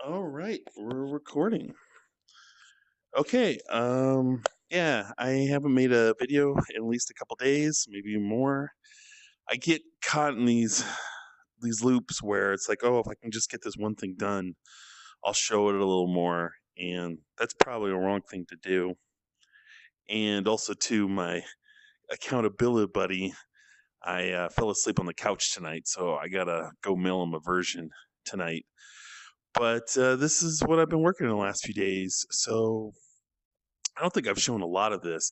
All right, we're recording. Okay. Yeah, I haven't made a video in at least a couple days, maybe more. I get caught in these loops where it's like, oh, if I can just get this one thing done, I'll show it a little more, and that's probably a wrong thing to do. And also, to my accountability buddy, I fell asleep on the couch tonight, so I gotta go mail him a version tonight. But this is what I've been working in the last few days, so I don't think I've shown a lot of this,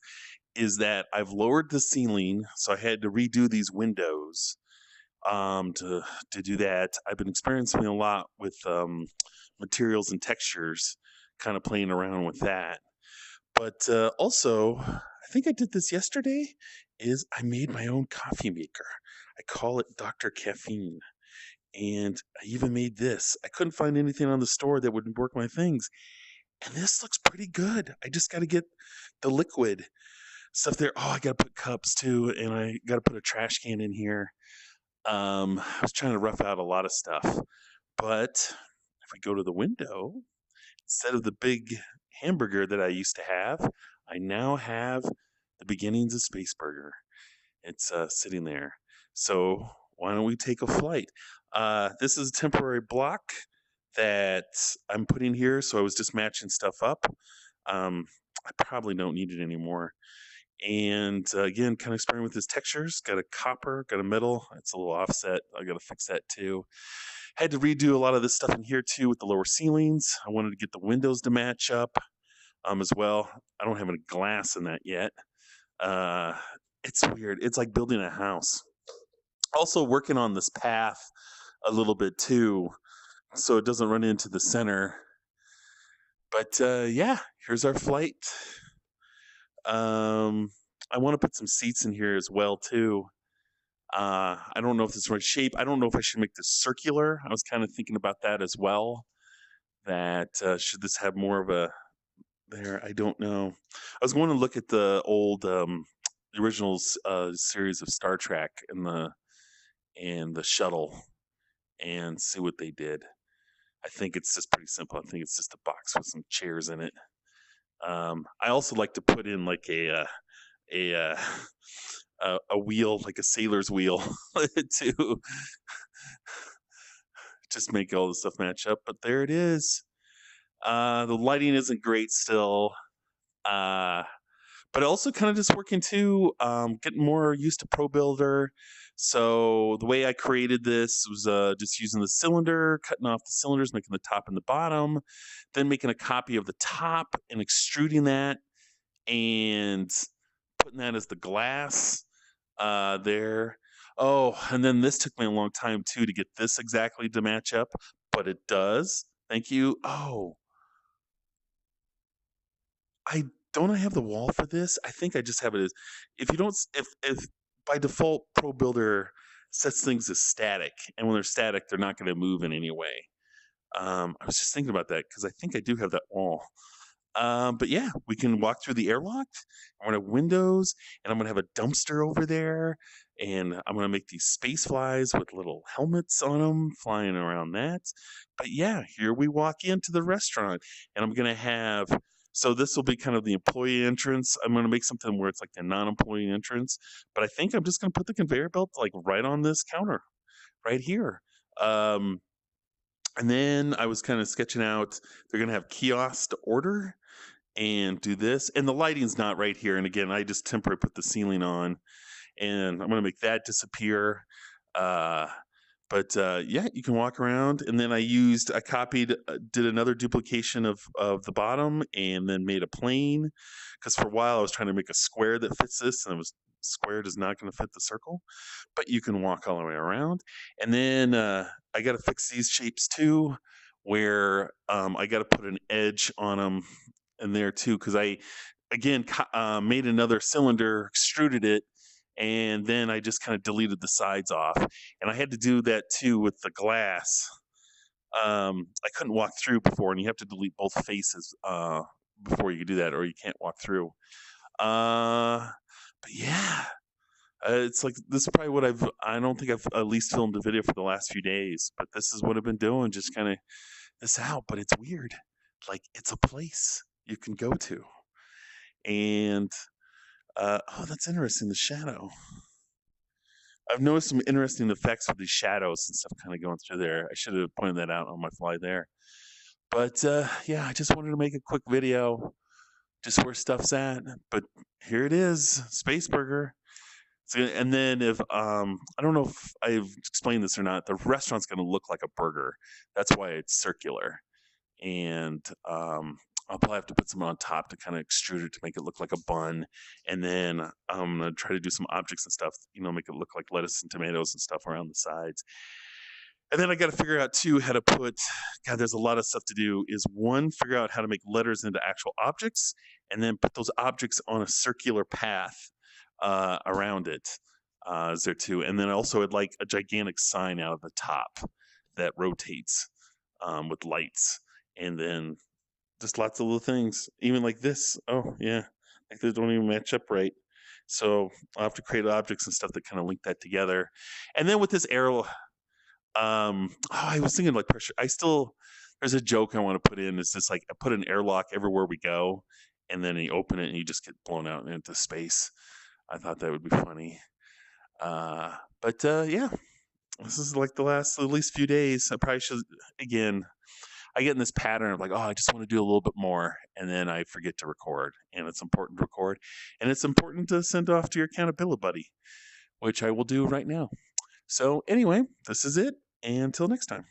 is that I've lowered the ceiling, so I had to redo these windows to do that. I've been experiencing a lot with materials and textures, kind of playing around with that. But also, I think I did this yesterday. Is I made my own coffee maker. I call it Dr. Caffeine. And I even made this. I couldn't find anything on the store that would work my things. And this looks pretty good. I just got to get the liquid stuff there. Oh, I got to put cups too, and I got to put a trash can in here. I was trying to rough out a lot of stuff, but if we go to the window, instead of the big hamburger that I used to have, I now have the beginnings of Space Burger. It's sitting there. So why don't we take a flight? This is a temporary block that I'm putting here, so I was just matching stuff up. I probably don't need it anymore. And again, kind of experimenting with his textures. Got a copper, got a metal. It's a little offset. I got to fix that too. Had to redo a lot of this stuff in here too with the lower ceilings. I wanted to get the windows to match up as well. I don't have any glass in that yet. Uh, it's weird. It's like building a house. Also working on this path a little bit too, so it doesn't run into the center. But yeah, here's our flight. I want to put some seats in here as well too. I don't know if this is the right shape. I don't know if I should make this circular. I was kind of thinking about that as well. That should this have more of a there? I don't know. I was going to look at the old the original series of Star Trek and the shuttle and see what they did. I think it's just pretty simple. I think it's just a box with some chairs in it. I also like to put in like a uh, a wheel, like a sailor's wheel, to just make all the stuff match up. But there it is. The lighting isn't great still. Uh, but also kind of just working too, getting more used to ProBuilder. So the way I created this was just using the cylinder, cutting off the cylinders, making the top and the bottom, then making a copy of the top and extruding that and putting that as the glass there. Oh, and then this took me a long time too to get this exactly to match up, but it does. Thank you. Oh, I don't I have the wall for this? I think I just have it as if you don't if by default Pro Builder sets things as static, and when they're static, they're not going to move in any way. I was just thinking about that because I think I do have that wall. But yeah, we can walk through the airlock. I'm gonna have windows, and I'm gonna have a dumpster over there, and I'm gonna make these space flies with little helmets on them, flying around that. But yeah, here we walk into the restaurant, and I'm gonna have. So this will be kind of the employee entrance. I'm gonna make something where it's like the non-employee entrance, but I think I'm just gonna put the conveyor belt like right on this counter, right here. Um, and then I was kind of sketching out. They're gonna have kiosks to order and do this. And the lighting's not right here. And again, I just temporarily put the ceiling on, and I'm going to make that disappear. Uh, but yeah, you can walk around. And then I copied, did another duplication of the bottom, and then made a plane. Because for a while I was trying to make a square that fits this, and it was square is not going to fit the circle. But you can walk all the way around. And then I got to fix these shapes too, where I got to put an edge on them in there too, because I again made another cylinder, extruded it, and then I just kind of deleted the sides off. And I had to do that too with the glass. I couldn't walk through before, and you have to delete both faces before you can do that, or you can't walk through. But yeah, it's like this is probably what I don't think I've at least filmed a video for the last few days, but this is what I've been doing, just kind of this out, but it's weird. Like, it's a place you can go to. And, oh, that's interesting, the shadow. I've noticed some interesting effects with these shadows and stuff kinda going through there. I should have pointed that out on my fly there. But, yeah, I just wanted to make a quick video, just where stuff's at, but here it is, Space Burger. So, and then if I don't know if I've explained this or not, the restaurant's going to look like a burger. That's why it's circular, and I'll probably have to put some on top to kind of extrude it to make it look like a bun, and then I'm gonna try to do some objects and stuff, make it look like lettuce and tomatoes and stuff around the sides. And then I got to figure out too how to put. God, there's a lot of stuff to do. Is one, figure out how to make letters into actual objects, and then put those objects on a circular path around it. Is there too? And then also I'd like a gigantic sign out of the top that rotates with lights, and then just lots of little things, even like this. Oh yeah, like they don't even match up right. So I'll have to create objects and stuff that kind of link that together. And then with this arrow, I was thinking like pressure. There's a joke I want to put in. Is this like I put an airlock everywhere we go, and then you open it and you just get blown out into space. I thought that would be funny. But yeah, this is like the last at least few days. I probably should again. I get in this pattern of like, oh, I just want to do a little bit more, and then I forget to record. And it's important to record, and it's important to send off to your accountability buddy, which I will do right now. So anyway, this is it. And until next time.